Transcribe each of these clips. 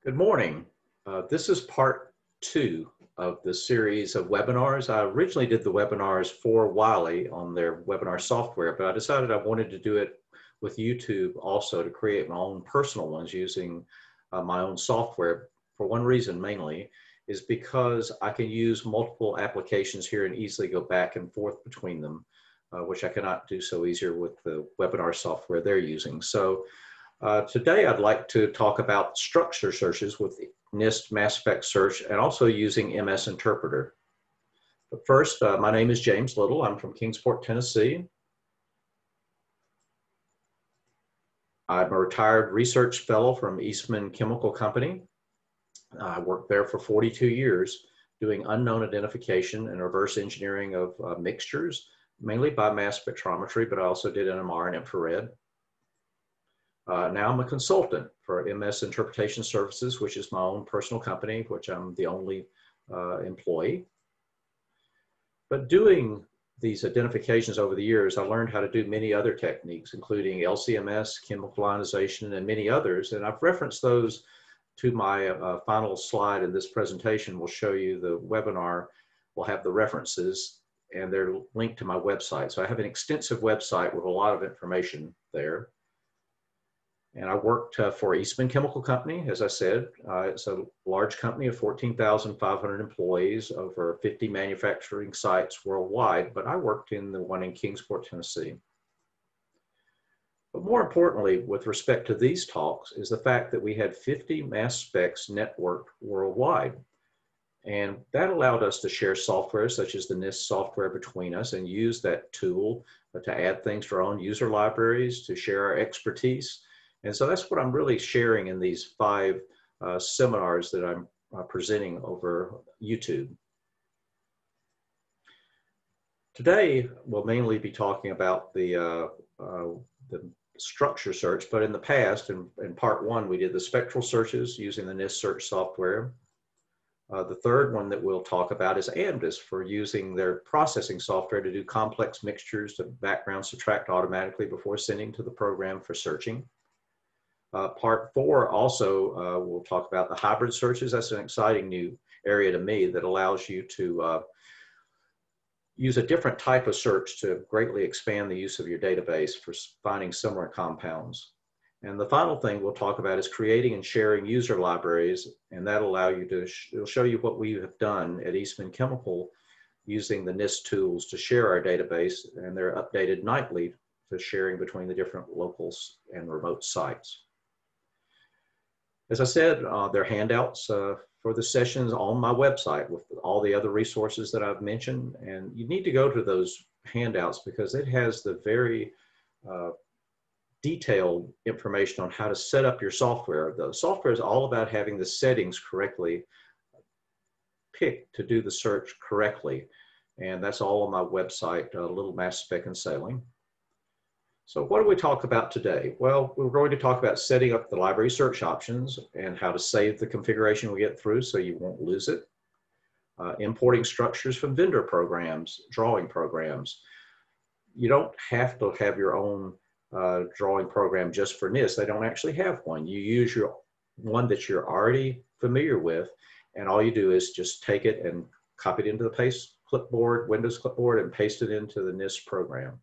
Good morning. This is part 2 of the series of webinars. I originally did the webinars for Wiley on their webinar software, but I decided I wanted to do it with YouTube also to create my own personal ones using my own software. For one reason mainly is because I can use multiple applications here and easily go back and forth between them, which I cannot do so easier with the webinar software they're using. So today I'd like to talk about structure searches with NIST MS Search and also using MS Interpreter. But first, my name is James Little. I'm from Kingsport, Tennessee. I'm a retired research fellow from Eastman Chemical Company. I worked there for 42 years doing unknown identification and reverse engineering of mixtures, mainly by mass spectrometry, but I also did NMR and infrared. Now I'm a consultant for MS Interpretation Services, which is my own personal company, which I'm the only employee. But doing these identifications over the years, I learned how to do many other techniques, including LCMS, chemical ionization, and many others. And I've referenced those to my final slide in this presentation. Will show you the webinar will have the references, and they're linked to my website. So I have an extensive website with a lot of information there. And I worked for Eastman Chemical Company, as I said. It's a large company of 14,500 employees, over 50 manufacturing sites worldwide, but I worked in the one in Kingsport, Tennessee. But more importantly, with respect to these talks, is the fact that we had 50 mass specs networked worldwide. And that allowed us to share software such as the NIST software between us and use that tool to add things to our own user libraries, to share our expertise. And so that's what I'm really sharing in these 5 seminars that I'm presenting over YouTube. Today, we'll mainly be talking about the structure search, but in the past, in part 1, we did the spectral searches using the NIST search software. The third one that we'll talk about is AMDIS for using their processing software to do complex mixtures to background subtract automatically before sending to the program for searching. Part 4 also we'll talk about the hybrid searches. That's an exciting new area to me that allows you to use a different type of search to greatly expand the use of your database for finding similar compounds. And the final thing we'll talk about is creating and sharing user libraries, and that'll allow you to, it'll show you what we have done at Eastman Chemical using the NIST tools to share our database, and they're updated nightly to sharing between the different locals and remote sites. As I said, there are handouts for the sessions on my website with all the other resources that I've mentioned. And you need to go to those handouts because it has the very detailed information on how to set up your software. The software is all about having the settings correctly picked to do the search correctly. And that's all on my website, Little Mass Spec and Sailing. So what do we talk about today? Well, we're going to talk about setting up the library search options and how to save the configuration we get through so you won't lose it. Importing structures from vendor programs, drawing programs. You don't have to have your own drawing program just for NIST. They don't actually have one. You use your one that you're already familiar with, and all you do is just take it and copy it into the clipboard, Windows clipboard, and paste it into the NIST program.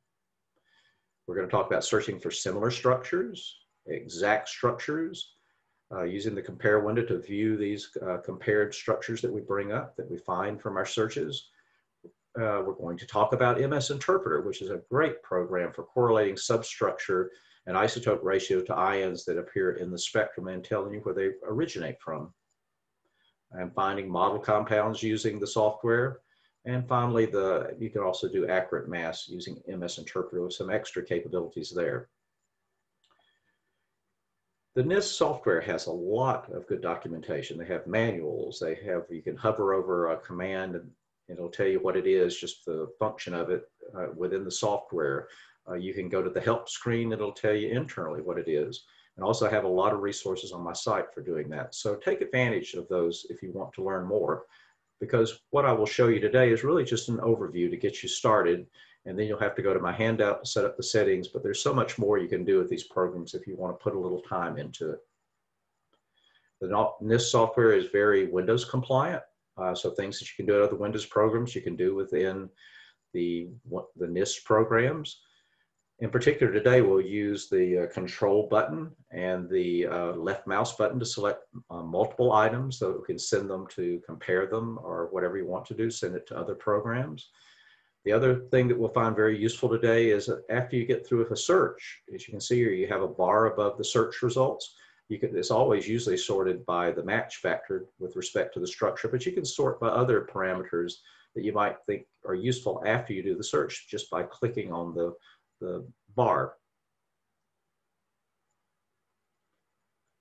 We're going to talk about searching for similar structures, exact structures, using the compare window to view these compared structures that we bring up, that we find from our searches. We're going to talk about MS Interpreter, which is a great program for correlating substructure and isotope ratio to ions that appear in the spectrum and telling you where they originate from. And finding model compounds using the software. And finally, you can also do accurate mass using MS Interpreter with some extra capabilities there. The NIST software has a lot of good documentation. They have manuals. You can hover over a command and it'll tell you what it is, just the function of it within the software. You can go to the help screen. It'll tell you internally what it is. And also have a lot of resources on my site for doing that. So take advantage of those if you want to learn more. Because what I will show you today is really just an overview to get you started, and then you'll have to go to my handout to set up the settings, but there's so much more you can do with these programs if you want to put a little time into it. The NIST software is very Windows compliant. So things that you can do out of the Windows programs, you can do within the NIST programs. In particular, today we'll use the control button and the left mouse button to select multiple items so we can send them to compare them or whatever you want to do, send it to other programs. The other thing that we'll find very useful today is that after you get through with a search, as you can see here, you have a bar above the search results. It's always usually sorted by the match factor with respect to the structure, but you can sort by other parameters that you might think are useful after you do the search just by clicking on the bar.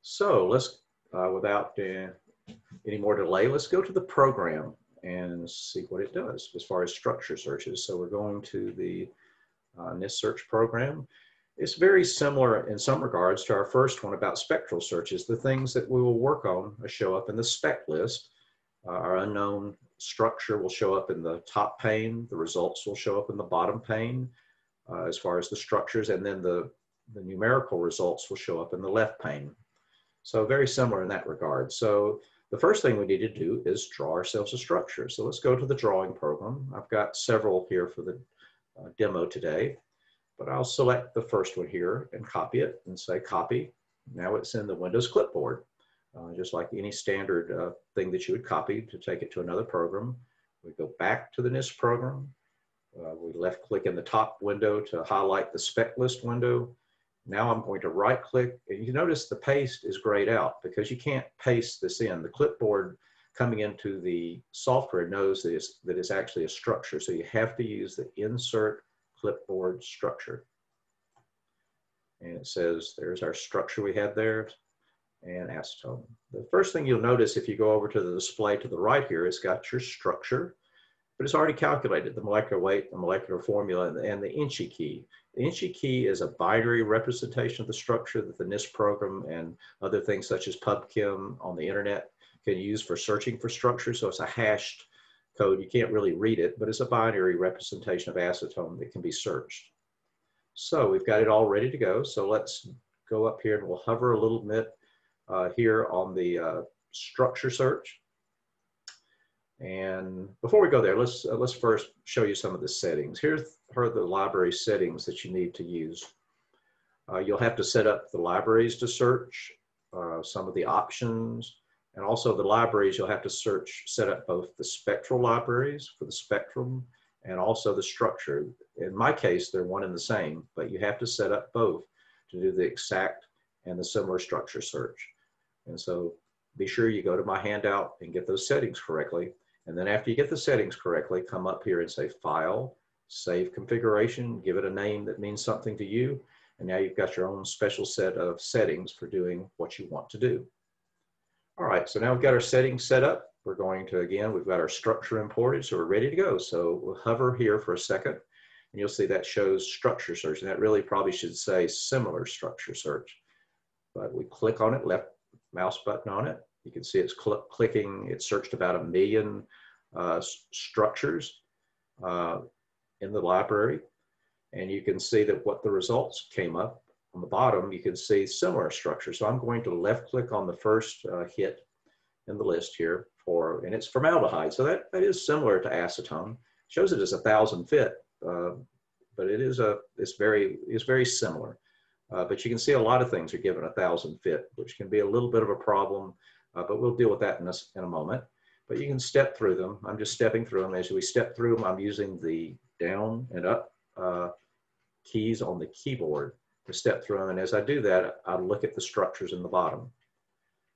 So let's, without any more delay, let's go to the program and see what it does as far as structure searches. So we're going to the NIST search program. It's very similar in some regards to our first one about spectral searches. The things that we will work on show up in the spec list. Our unknown structure will show up in the top pane. The results will show up in the bottom pane as far as the structures, and then the numerical results will show up in the left pane. So very similar in that regard. So the first thing we need to do is draw ourselves a structure. So let's go to the drawing program. I've got several here for the demo today, but I'll select the first one here and copy it and say copy. Now it's in the Windows clipboard, just like any standard thing that you would copy to take it to another program. We go back to the NIST program. We left click in the top window to highlight the spec list window. Now I'm going to right click, and you notice the paste is grayed out because you can't paste this in. The clipboard coming into the software knows that it's actually a structure, so you have to use the insert clipboard structure. And it says there's our structure we had there and acetone. The first thing you'll notice if you go over to the display to the right here, it's got your structure, but it's already calculated the molecular weight, the molecular formula, and the INCHI key. The INCHI key is a binary representation of the structure that the NIST program and other things such as PubChem on the internet can use for searching for structure. So it's a hashed code. You can't really read it, but it's a binary representation of acetone that can be searched. So we've got it all ready to go. So let's go up here and we'll hover a little bit here on the structure search. And before we go there, let's first show you some of the settings. Here are the library settings that you need to use. You'll have to set up the libraries to search, some of the options, and also the libraries you'll have to set up both the spectral libraries for the spectrum and also the structure. In my case, they're one and the same, but you have to set up both to do the exact and the similar structure search. And so be sure you go to my handout and get those settings correctly. And then after you get the settings correctly, come up here and say File, Save Configuration, give it a name that means something to you. And now you've got your own special set of settings for doing what you want to do. All right, so now we've got our settings set up. We're going to, again, we've got our structure imported, so we're ready to go. So we'll hover here for a second, and you'll see that shows structure search. And that really probably should say similar structure search. But we click on it, left mouse button on it. You can see it's clicking, it searched about 1 million structures in the library. And you can see that what the results came up on the bottom, you can see similar structures. So I'm going to left click on the first hit in the list here and it's formaldehyde. So that is similar to acetone. Shows it as 1,000 fit, but it's very similar. But you can see a lot of things are given 1,000 fit, which can be a little bit of a problem, but we'll deal with that in a moment. But you can step through them. I'm just stepping through them. As we step through them, I'm using the down and up keys on the keyboard to step through them. And as I do that, I look at the structures in the bottom.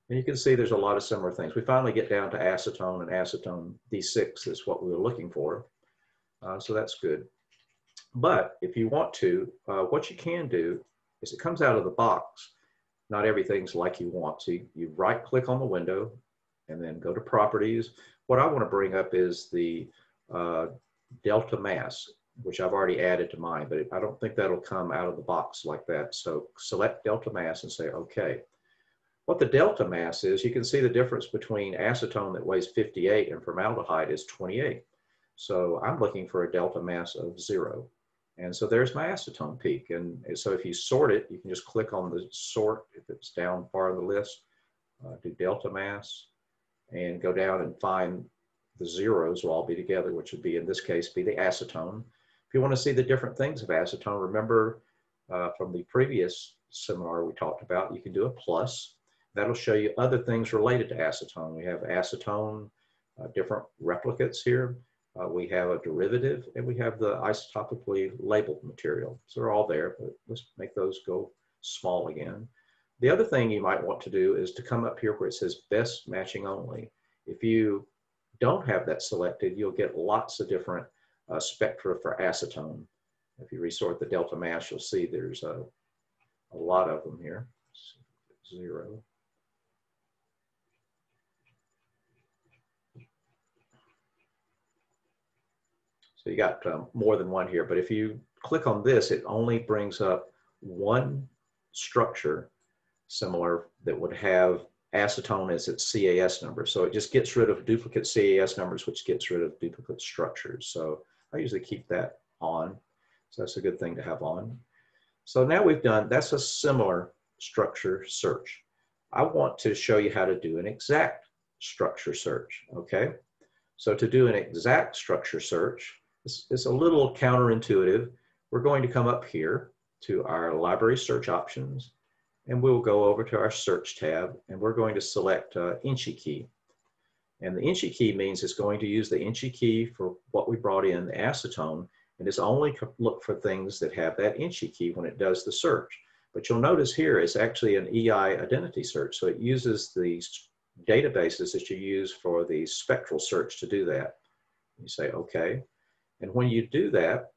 And you can see there's a lot of similar things. We finally get down to acetone, and acetone D6 is what we were looking for. So that's good. But if you want to, what you can do is it comes out of the box. Not everything's like you want. So you right click on the window and then go to properties. What I want to bring up is the delta mass, which I've already added to mine, but I don't think that'll come out of the box like that. So select delta mass and say, okay. What the delta mass is, you can see the difference between acetone that weighs 58 and formaldehyde is 28. So I'm looking for a delta mass of 0. And so there's my acetone peak. And so if you sort it, you can just click on the sort if it's down far in the list. do delta mass, and go down and find the zeros will all be together, which would be, in this case, be the acetone. If you want to see the different things of acetone, remember from the previous seminar we talked about, you can do a plus. That'll show you other things related to acetone. We have acetone, different replicates here. We have a derivative, and we have the isotopically labeled material. So they're all there, but let's make those go small again. The other thing you might want to do is to come up here where it says best matching only. If you don't have that selected, you'll get lots of different spectra for acetone. If you resort the delta mass, you'll see there's a lot of them here. 0. So you got more than one here, but if you click on this, it only brings up one structure similar that would have acetone as its CAS number. So it just gets rid of duplicate CAS numbers, which gets rid of duplicate structures. So I usually keep that on. So that's a good thing to have on. So now we've done, that's a similar structure search. I want to show you how to do an exact structure search, okay? So to do an exact structure search, it's a little counterintuitive. We're going to come up here to our library search options, and we'll go over to our search tab, and we're going to select Inchy key. And the Inchy key means it's going to use the Inchy key for what we brought in, the acetone, and it's only look for things that have that Inchy key when it does the search. But you'll notice here it's actually an EI identity search, so it uses the databases that you use for the spectral search to do that. You say okay, and when you do that,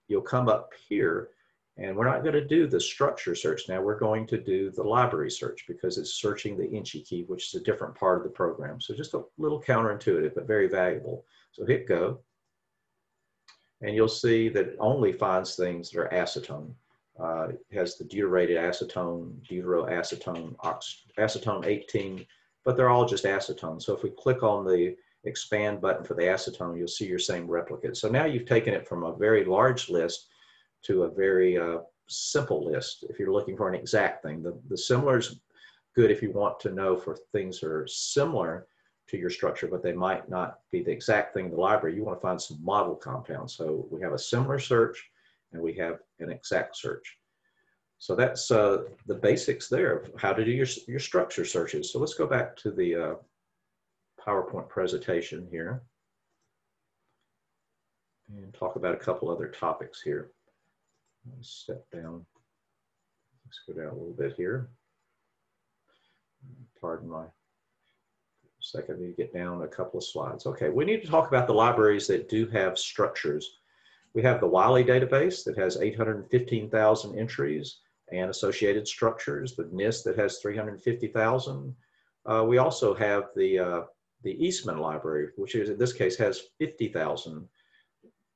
you'll come up here, and we're not going to do the structure search now. We're going to do the library search because it's searching the Inchy key, which is a different part of the program. So just a little counterintuitive, but very valuable. So hit go, and you'll see that it only finds things that are acetone. It has the deuterated acetone, deuteroacetone, acetone 18, but they're all just acetone. So if we click on the expand button for the acetone, you'll see your same replicate. So now you've taken it from a very large list to a very simple list if you're looking for an exact thing. The similar is good if you want to know for things that are similar to your structure, but they might not be the exact thing in the library. You want to find some model compounds. So we have a similar search and we have an exact search. So that's the basics there of how to do your structure searches. So let's go back to the PowerPoint presentation here and talk about a couple other topics here. Let's step down. Let's go down a little bit here. Pardon my second, I need to get down a couple of slides. Okay, we need to talk about the libraries that do have structures. We have the Wiley database that has 815,000 entries and associated structures, the NIST that has 350,000. We also have the Eastman library, which is, in this case has 50,000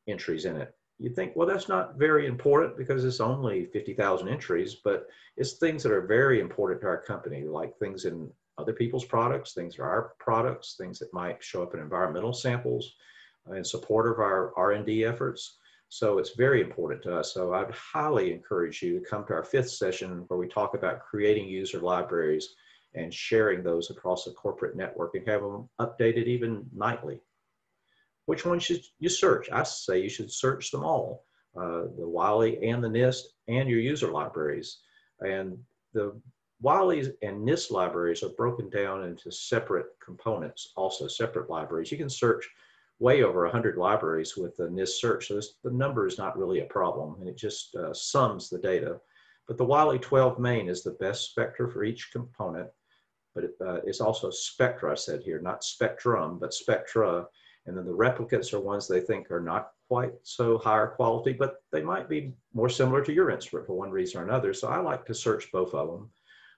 entries in it. You'd think, well, that's not very important because it's only 50,000 entries, but it's things that are very important to our company, like things in other people's products, things that are our products, things that might show up in environmental samples in support of our R&D efforts. So it's very important to us. So I'd highly encourage you to come to our 5th session where we talk about creating user libraries and sharing those across a corporate network and have them updated even nightly. Which one should you search? I say you should search them all, the Wiley and the NIST and your user libraries. And the Wiley and NIST libraries are broken down into separate components, also separate libraries. You can search way over 100 libraries with the NIST search, so the number is not really a problem, and it just sums the data. But the Wiley 12 main is the best spectra for each component, but it's also spectra, I said here, not spectrum, but spectra. And then the replicates are ones they think are not quite so higher quality, but they might be more similar to your instrument for one reason or another. So I like to search both of them.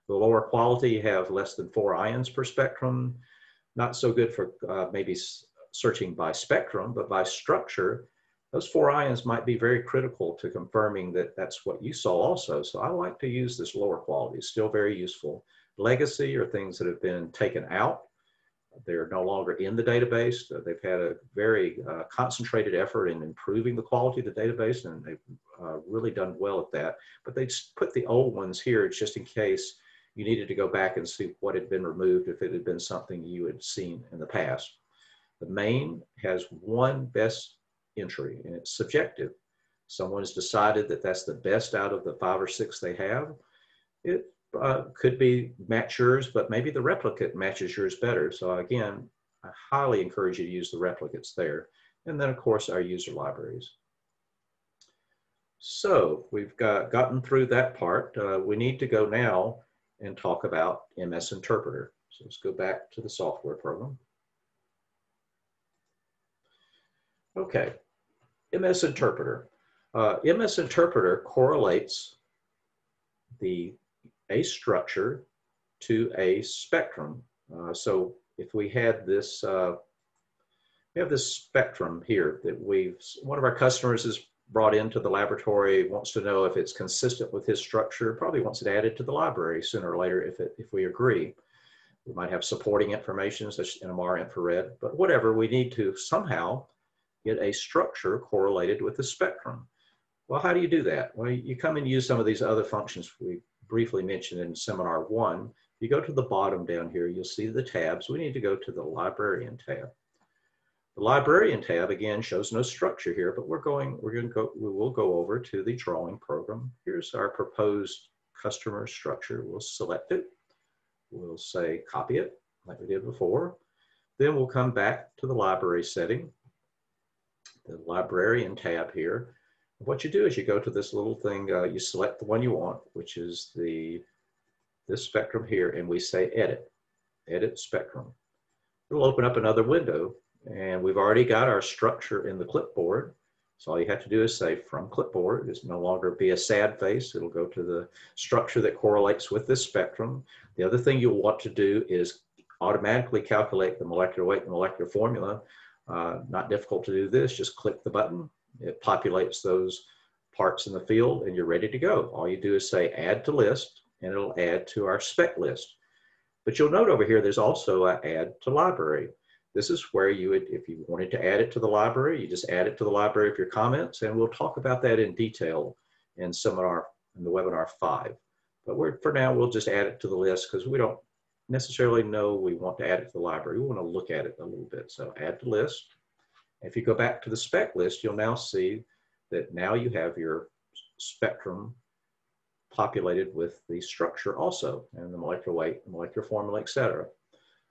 The lower quality have less than 4 ions per spectrum. Not so good for maybe searching by spectrum, but by structure, those 4 ions might be very critical to confirming that that's what you saw also. So I like to use this lower quality. It's still very useful. Legacy are things that have been taken out. They're no longer in the database. They've had a very concentrated effort in improving the quality of the database, and they've really done well at that. But they just put the old ones here just in case you needed to go back and see what had been removed if it had been something you had seen in the past. The main has one best entry, and it's subjective. Someone has decided that that's the best out of the 5 or 6 they have. It could be match yours, but maybe the replicate matches yours better. So again, I highly encourage you to use the replicates there. And then of course our user libraries. So we've gotten through that part. We need to go now and talk about MS Interpreter. So let's go back to the software program. Okay, MS Interpreter. MS Interpreter correlates a structure to a spectrum. So if we had this, we have this spectrum here that one of our customers has brought into the laboratory, wants to know if it's consistent with his structure, probably wants it added to the library sooner or later if we agree. We might have supporting information such as NMR infrared, but whatever, we need to somehow get a structure correlated with the spectrum. Well, how do you do that? Well, you come and use some of these other functions we briefly mentioned in seminar 1. If you go to the bottom down here, you'll see the tabs. We need to go to the librarian tab. The librarian tab again shows no structure here, but we will go over to the drawing program. Here's our proposed customer structure. We'll select it. We'll say copy it like we did before. Then we'll come back to the library setting, the librarian tab here. What you do is you go to this little thing, you select the one you want, which is this spectrum here, and we say edit spectrum. It'll open up another window, and we've already got our structure in the clipboard. So all you have to do is say from clipboard. It's no longer be a sad face. It'll go to the structure that correlates with this spectrum. The other thing you'll want to do is automatically calculate the molecular weight and molecular formula. Not difficult to do this, just click the button. It populates those parts in the field and you're ready to go. All you do is say add to list and it'll add to our spec list. But you'll note over here there's also an add to library. This is where you would, if you wanted to add it to the library, you just add it to the library of your comments, and we'll talk about that in detail in the webinar 5. But for now, we'll just add it to the list because we don't necessarily know we want to add it to the library. We want to look at it a little bit. So add to list. If you go back to the spec list, you'll now see that now you have your spectrum populated with the structure also, and the molecular weight, the molecular formula, etc.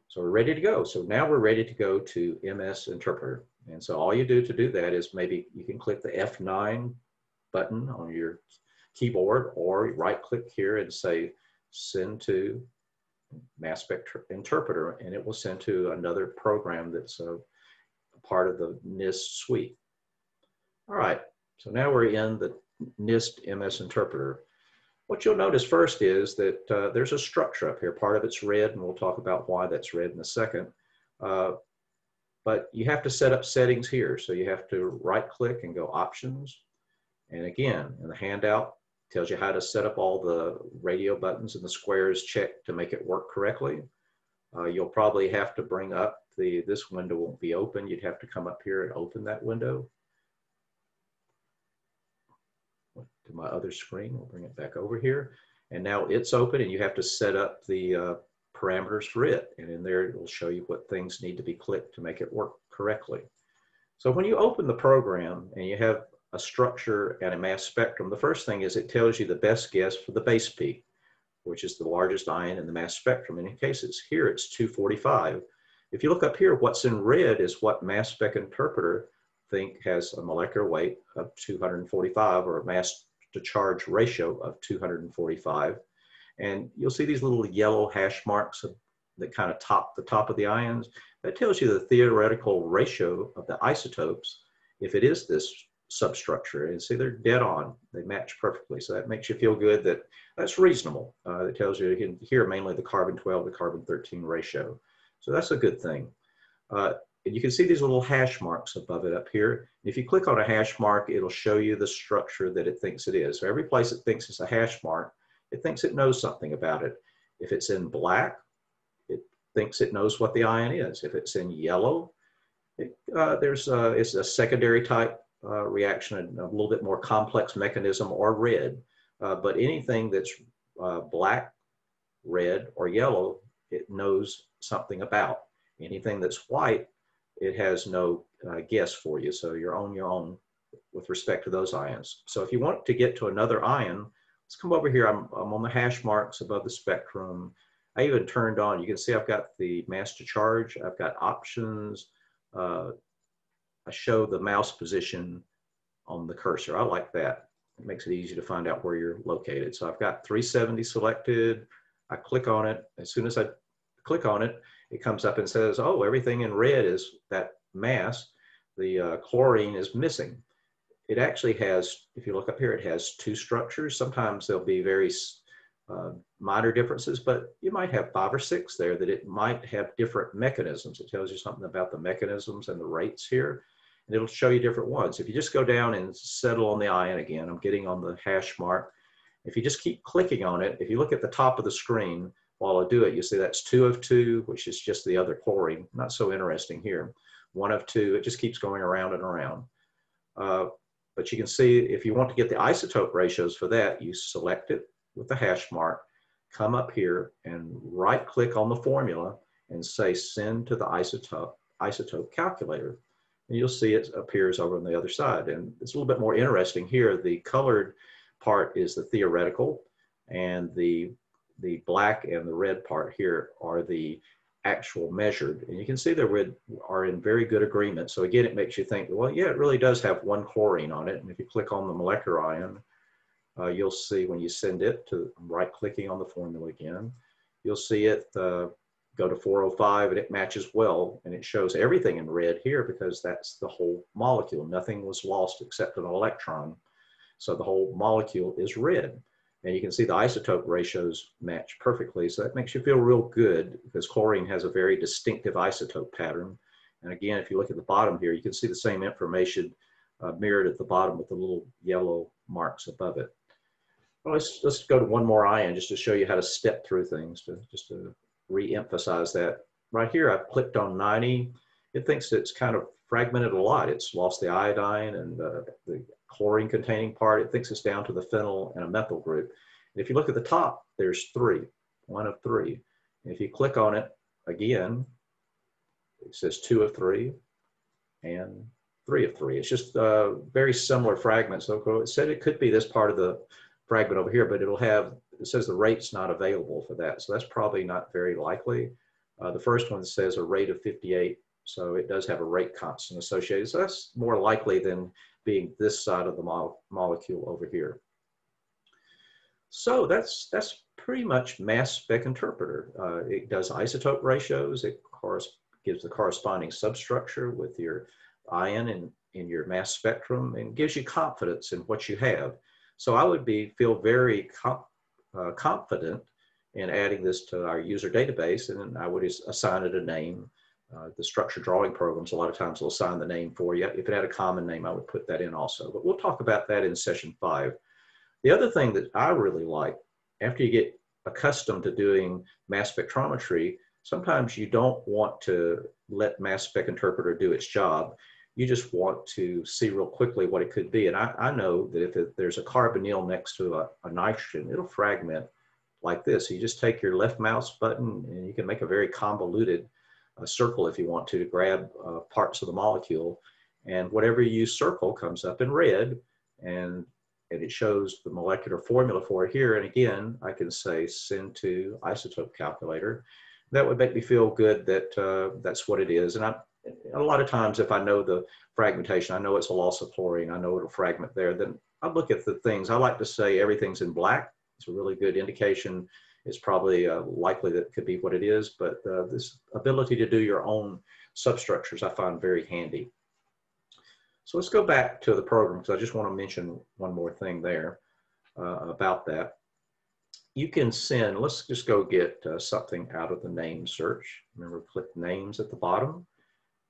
So we're ready to go. So now we're ready to go to MS Interpreter. And so all you do to do that is maybe you can click the F9 button on your keyboard, or right click here and say send to Mass Spec Interpreter, and it will send to another program that's a part of the NIST suite. All right, so now we're in the NIST MS Interpreter. What you'll notice first is that there's a structure up here. Part of it's red, and we'll talk about why that's red in a second. But you have to set up settings here. So you have to right click and go options. And again, in the handout, it tells you how to set up all the radio buttons and the squares checked to make it work correctly. You'll probably have to bring up this window won't be open. You'd have to come up here and open that window. To my other screen, we'll bring it back over here. And now it's open, and you have to set up the parameters for it. And in there, it will show you what things need to be clicked to make it work correctly. So when you open the program and you have a structure and a mass spectrum, the first thing is it tells you the best guess for the base peak, which is the largest ion in the mass spectrum. And in cases here, it's 245. If you look up here, what's in red is what Mass Spec Interpreter think has a molecular weight of 245, or a mass to charge ratio of 245. And you'll see these little yellow hash marks that kind of top the top of the ions. That tells you the theoretical ratio of the isotopes if it is this substructure. And see, they're dead on. They match perfectly. So that makes you feel good that that's reasonable. It tells you can hear mainly the carbon-12 to carbon-13 ratio. So that's a good thing. And you can see these little hash marks above it up here. If you click on a hash mark, it'll show you the structure that it thinks it is. So every place it thinks it's a hash mark, it thinks it knows something about it. If it's in black, it thinks it knows what the ion is. If it's in yellow, it's a secondary type reaction, and a little bit more complex mechanism, or red. But anything that's black, red, or yellow, it knows something about. Anything that's white, it has no guess for you. So you're on your own with respect to those ions. So if you want to get to another ion, let's come over here. I'm on the hash marks above the spectrum. I even turned on, you can see I've got the mass to charge, I've got options. I show the mouse position on the cursor. I like that. It makes it easy to find out where you're located. So I've got 370 selected. I click on it. As soon as I click on it, it comes up and says, oh, everything in red is that mass. The chlorine is missing. It actually has, if you look up here, it has two structures. Sometimes there'll be very minor differences, but you might have 5 or 6 there that it might have different mechanisms. It tells you something about the mechanisms and the rates here, and it'll show you different ones. If you just go down and settle on the ion again, I'm getting on the hash mark. If you just keep clicking on it, if you look at the top of the screen while I do it, you see that's 2 of 2, which is just the other chlorine. Not so interesting here. 1 of 2, it just keeps going around and around. But you can see if you want to get the isotope ratios for that, you select it with the hash mark, come up here and right click on the formula and say send to the isotope calculator. And you'll see it appears over on the other side. And it's a little bit more interesting here. The colored part is the theoretical, and the black and the red part here are the actual measured. And you can see they are in very good agreement. So again, it makes you think, well, yeah, it really does have 1 chlorine on it. And if you click on the molecular ion, you'll see when you send it to right clicking on the formula again, you'll see it go to 405 and it matches well. And it shows everything in red here because that's the whole molecule. Nothing was lost except an electron. So the whole molecule is red. And you can see the isotope ratios match perfectly. So that makes you feel real good because chlorine has a very distinctive isotope pattern. And again, if you look at the bottom here, you can see the same information mirrored at the bottom with the little yellow marks above it. Well, let's go to one more ion just to show you how to step through things, just to re-emphasize that. Right here, I've clicked on 90. It thinks it's kind of fragmented a lot. It's lost the iodine and the chlorine containing part. It thinks it's down to the phenyl and a methyl group. And if you look at the top, there's 3, 1 of 3. And if you click on it again, it says 2 of 3 and 3 of 3. It's just very similar fragments. So it said it could be this part of the fragment over here, but it says the rate's not available for that. So that's probably not very likely. The first one says a rate of 58. So it does have a rate constant associated. So that's more likely than being this side of the molecule over here. So that's pretty much mass spec interpreter. It does isotope ratios. It gives the corresponding substructure with your ion in your mass spectrum and gives you confidence in what you have. So I would feel very confident in adding this to our user database, and I would assign it a name. The structure drawing programs, a lot of times will assign the name for you. If it had a common name, I would put that in also, but we'll talk about that in session 5. The other thing that I really like, after you get accustomed to doing mass spectrometry, sometimes you don't want to let mass spec interpreter do its job. You just want to see real quickly what it could be. And I know that if there's a carbonyl next to a nitrogen, it'll fragment like this. So you just take your left mouse button and you can make a very convoluted circle if you want to grab parts of the molecule. And whatever you circle comes up in red, and it shows the molecular formula for it here. And again, I can say send to isotope calculator. That would make me feel good that that's what it is. And a lot of times if I know the fragmentation, I know it's a loss of chlorine, I know it'll fragment there, then I look at the things. I like to say everything's in black. It's a really good indication. It's probably likely that it could be what it is, but this ability to do your own substructures I find very handy. So let's go back to the program because I just want to mention one more thing there about that. You can send, let's just go get something out of the name search. Remember, click names at the bottom.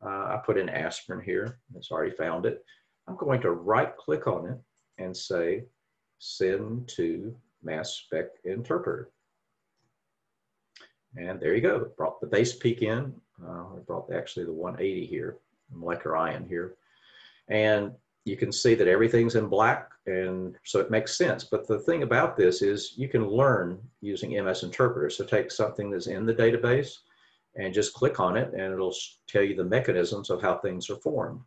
I put in aspirin here. It's already found it. I'm going to right click on it and say send to mass spec interpreter. And there you go. It brought the base peak in. It brought actually the 180 here, molecular ion here. And you can see that everything's in black, and so it makes sense. But the thing about this is you can learn using MS Interpreter. So take something that's in the database and just click on it, and it'll tell you the mechanisms of how things are formed.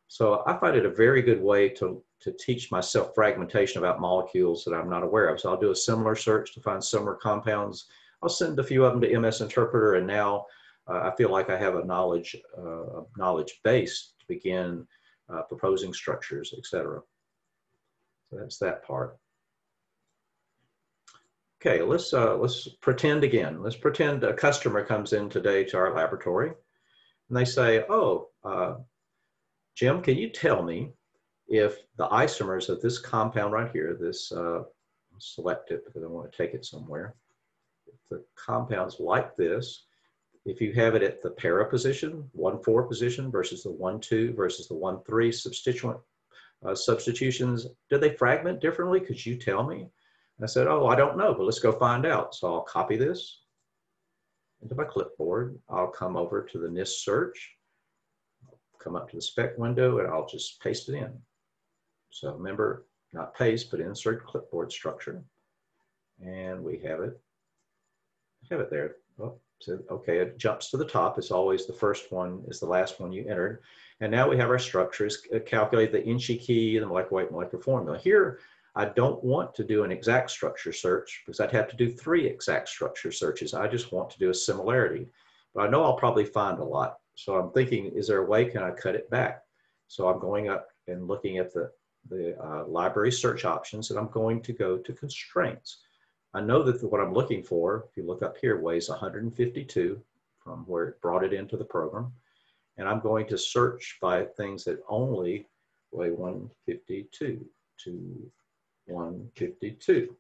So I find it a very good way to teach myself fragmentation about molecules that I'm not aware of. So I'll do a similar search to find similar compounds. I'll send a few of them to MS Interpreter, and now I feel like I have a knowledge base to begin proposing structures, etc. So that's that part. Okay, let's pretend again. Let's pretend a customer comes in today to our laboratory, and they say, "Oh, Jim, can you tell me if the isomers of this compound right here, this select it because I want to take it somewhere. If the compounds like this, if you have it at the para position, 1,4 position versus the 1,2 versus the 1,3 substituent substitutions, do they fragment differently? Could you tell me?" And I said, "Oh, I don't know, but let's go find out." So I'll copy this into my clipboard. I'll come over to the NIST search, come up to the spec window, and I'll just paste it in. So remember, not paste, but insert clipboard structure. And we have it there. Oh, so, okay, it jumps to the top. It's always the first one is the last one you entered. And now we have our structures, calculate the Inchi key and the molecular weight, molecular formula. Here, I don't want to do an exact structure search because I'd have to do 3 exact structure searches. I just want to do a similarity. But I know I'll probably find a lot. So I'm thinking, is there a way, can I cut it back? So I'm going up and looking at the library search options, and I'm going to go to constraints. I know that what I'm looking for, if you look up here, weighs 152 from where it brought it into the program. And I'm going to search by things that only weigh 152 to 152.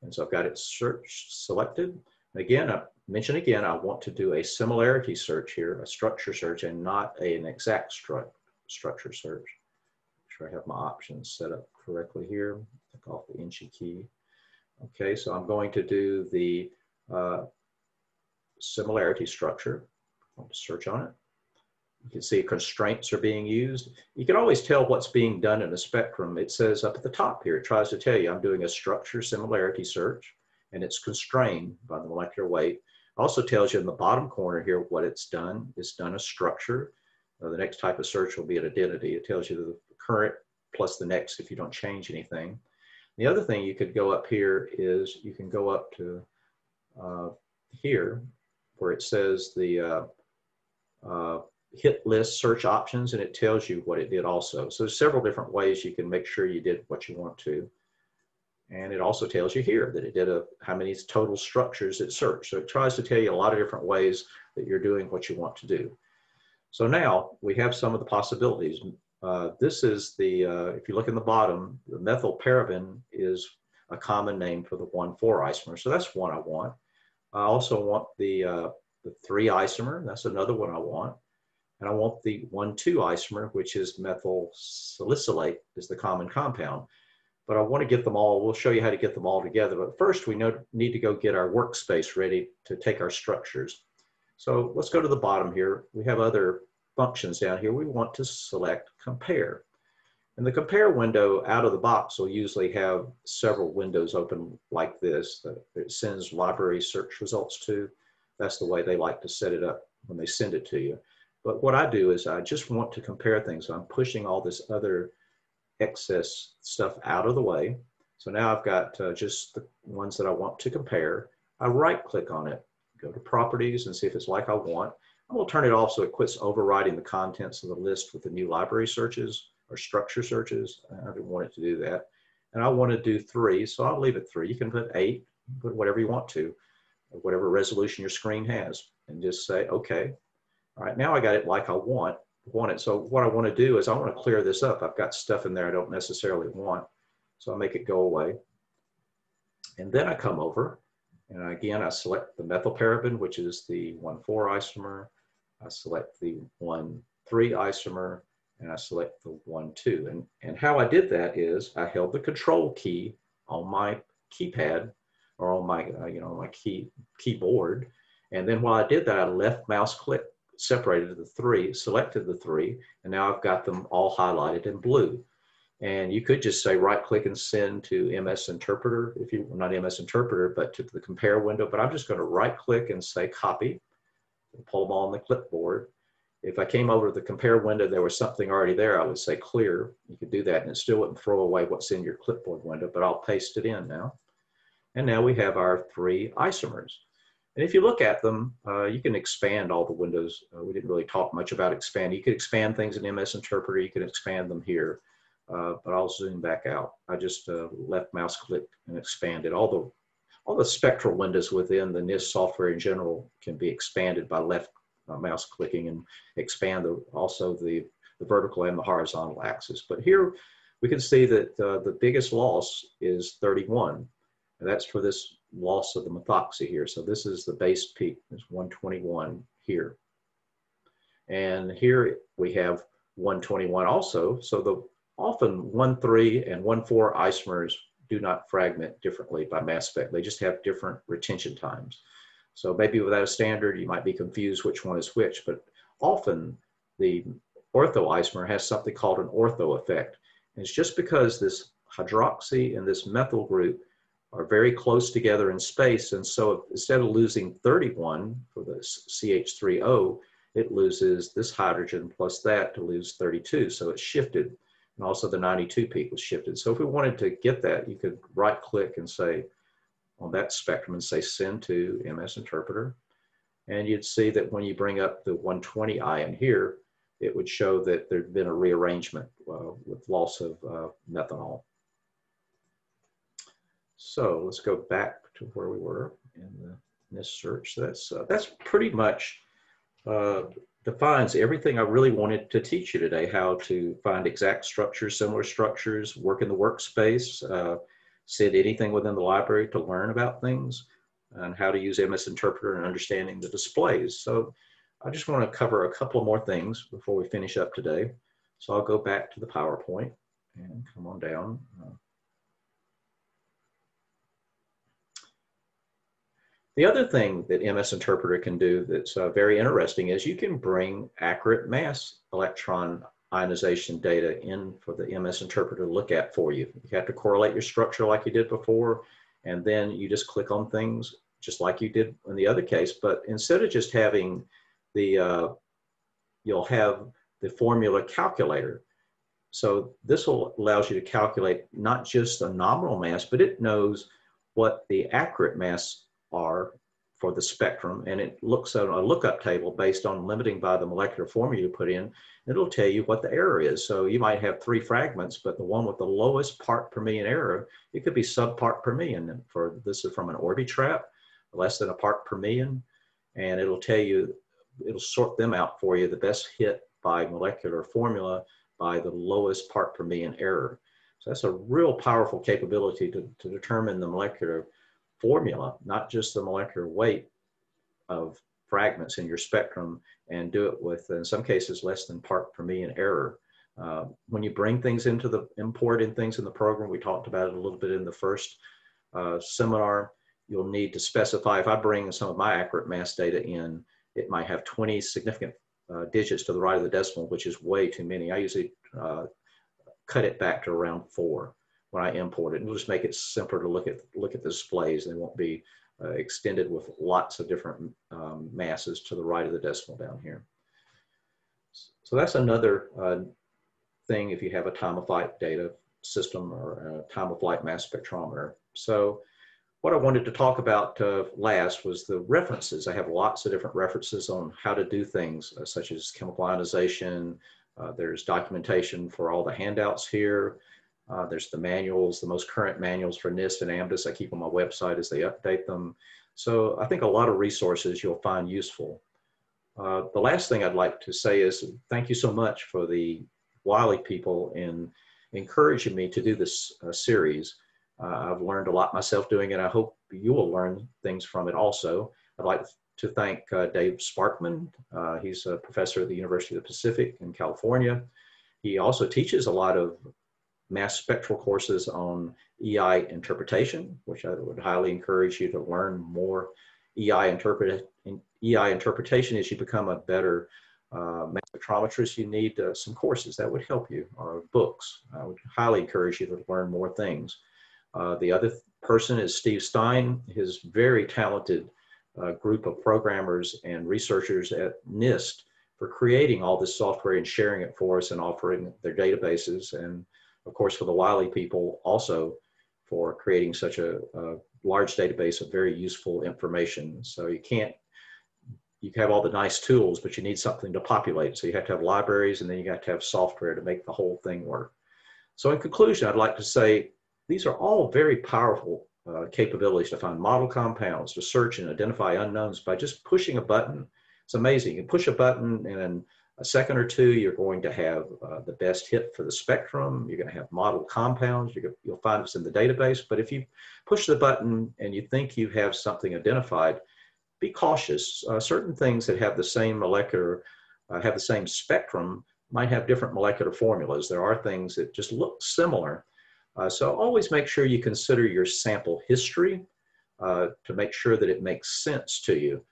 And so I've got it selected. Again, I mention again, I want to do a similarity search here, a structure search, and not an exact structure search. Make sure I have my options set up correctly here. Take off the Inchi key. Okay, so I'm going to do the similarity structure. I want to search on it. You can see constraints are being used. You can always tell what's being done in a spectrum. It says up at the top here, it tries to tell you I'm doing a structure similarity search, and it's constrained by the molecular weight. It also tells you in the bottom corner here what it's done. It's done a structure. The next type of search will be an identity. It tells you the current plus the next if you don't change anything. The other thing you could go up here is you can go up to here where it says the hit list search options, and it tells you what it did also. So there's several different ways you can make sure you did what you want to. And it also tells you here that it did how many total structures it searched. So it tries to tell you a lot of different ways that you're doing what you want to do. So now we have some of the possibilities. This is the, if you look in the bottom, the methylparaben is a common name for the 1,4 isomer. So that's one I want. I also want the 3 isomer. That's another one I want. And I want the 1,2 isomer, which is methyl salicylate, is the common compound. But I want to get them all. We'll show you how to get them all together. But first, we need to go get our workspace ready to take our structures. So let's go to the bottom here. We have other functions down here. We want to select compare. And the compare window out of the box will usually have several windows open like this that it sends library search results to. That's the way they like to set it up when they send it to you. But what I do is I just want to compare things. So I'm pushing all this other excess stuff out of the way. So now I've got just the ones that I want to compare. I right click on it, go to properties and see if it's like I want. I'm going to turn it off so it quits overriding the contents of the list with the new library searches or structure searches. I didn't want it to do that. And I want to do 3, so I'll leave it 3. You can put 8, put whatever you want to, or whatever resolution your screen has, and just say, okay. All right, now I got it like I want it. So what I want to do is I want to clear this up. I've got stuff in there I don't necessarily want. So I make it go away. And then I come over, and again, I select the methylparaben, which is the 1,4 isomer. I select the 1,3 isomer, and I select the 1,2. And how I did that is I held the control key on my keypad or on my, my keyboard. And then while I did that, I left mouse click, separated the 3, selected the 3, and now I've got them all highlighted in blue. And you could just say right click and send to MS Interpreter, if you, not MS Interpreter, but to the compare window. But I'm just going to right click and say copy, and pull them all on the clipboard. If I came over to the compare window, there was something already there, I would say clear. You could do that and it still wouldn't throw away what's in your clipboard window, but I'll paste it in now. And now we have our 3 isomers. And if you look at them, you can expand all the windows. We didn't really talk much about expanding. You could expand things in MS Interpreter, you can expand them here. But I'll zoom back out. I just left mouse click and expanded. All the spectral windows within the NIST software in general can be expanded by left mouse clicking and expand also the vertical and the horizontal axis. But here we can see that the biggest loss is 31. And that's for this loss of the methoxy here. So this is the base peak, it's 121 here. And here we have 121 also. So often 1,3 and 1,4 isomers do not fragment differently by mass spec. They just have different retention times. So maybe without a standard, you might be confused which one is which, but often the ortho isomer has something called an ortho effect. And it's just because this hydroxy and this methyl group are very close together in space. And so instead of losing 31 for the CH3O, it loses this hydrogen plus that to lose 32. So it's shifted. And also the 92 peak was shifted. So if we wanted to get that, you could right click and say on that spectrum and say send to MS Interpreter. And you'd see that when you bring up the 120 ion here, it would show that there'd been a rearrangement with loss of methanol. So let's go back to where we were in the NIST search. That's pretty much defines everything I really wanted to teach you today: how to find exact structures, similar structures, work in the workspace, sit anything within the library to learn about things, and how to use MS Interpreter and understanding the displays. So I just want to cover a couple more things before we finish up today. So I'll go back to the PowerPoint and come on down. The other thing that MS Interpreter can do that's very interesting is you can bring accurate mass electron ionization data in for the MS Interpreter to look at for you. You have to correlate your structure like you did before, and then you just click on things just like you did in the other case. But instead of just having the, you'll have the formula calculator. So this allows you to calculate not just the nominal mass, but it knows what the accurate mass are for the spectrum, and it looks at a lookup table based on limiting by the molecular formula you put in. It'll tell you what the error is. So you might have 3 fragments, but the one with the lowest part per million error, it could be sub-part per million. For this is from an Orbitrap, less than a part per million, and it'll tell you, it'll sort them out for you, the best hit by molecular formula by the lowest part per million error. So that's a real powerful capability to determine the molecular formula, not just the molecular weight of fragments in your spectrum, and do it with, in some cases, less than part per million error. When you bring things into the, import in things in the program, we talked about it a little bit in the first seminar, you'll need to specify, if I bring some of my accurate mass data in, it might have 20 significant digits to the right of the decimal, which is way too many. I usually cut it back to around 4 when I import it. It'll just make it simpler to look at the displays. They won't be extended with lots of different masses to the right of the decimal down here. So that's another thing if you have a time-of-flight data system or a time-of-flight mass spectrometer. So what I wanted to talk about last was the references. I have lots of different references on how to do things such as chemical ionization. There's documentation for all the handouts here. There's the manuals, the most current manuals for NIST and AMDIS I keep on my website as they update them. So I think a lot of resources you'll find useful. The last thing I'd like to say is thank you so much for the Wiley people in encouraging me to do this series. I've learned a lot myself doing it. I hope you will learn things from it also. I'd like to thank Dave Sparkman. He's a professor at the University of the Pacific in California. He also teaches a lot of mass spectral courses on EI interpretation, which I would highly encourage you to learn more EI interpretation as you become a better spectrometrists, you need some courses that would help you, or books. I would highly encourage you to learn more things. The other person is Steve Stein, his very talented group of programmers and researchers at NIST for creating all this software and sharing it for us and offering their databases. And of course, for the Wiley people also for creating such a large database of very useful information. So you have all the nice tools, but you need something to populate. So you have to have libraries, and then you have to have software to make the whole thing work. So in conclusion, I'd like to say these are all very powerful capabilities to find model compounds, to search and identify unknowns by just pushing a button. It's amazing. You push a button, and in a second or two, you're going to have the best hit for the spectrum. You're going to have model compounds. You'll find this in the database. But if you push the button and you think you have something identified, be cautious. Certain things that have the same molecular, have the same spectrum might have different molecular formulas. There are things that just look similar. So always make sure you consider your sample history to make sure that it makes sense to you.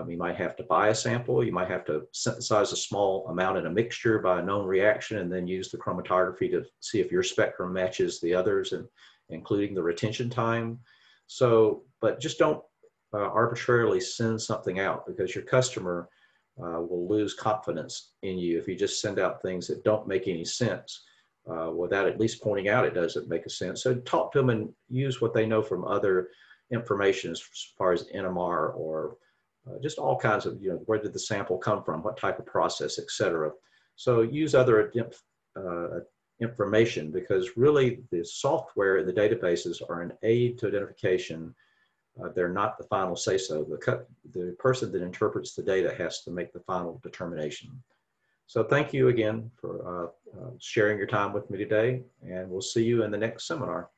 You might have to buy a sample. You might have to synthesize a small amount in a mixture by a known reaction and then use the chromatography to see if your spectrum matches the others, and including the retention time. So, but just don't arbitrarily send something out, because your customer will lose confidence in you if you just send out things that don't make any sense without at least pointing out it doesn't make a sense. So talk to them and use what they know from other information as far as NMR or just all kinds of, where did the sample come from, what type of process, etc. So use other information, because really the software in the databases are an aid to identification. They're not the final say-so. The person that interprets the data has to make the final determination. So thank you again for sharing your time with me today, and we'll see you in the next seminar.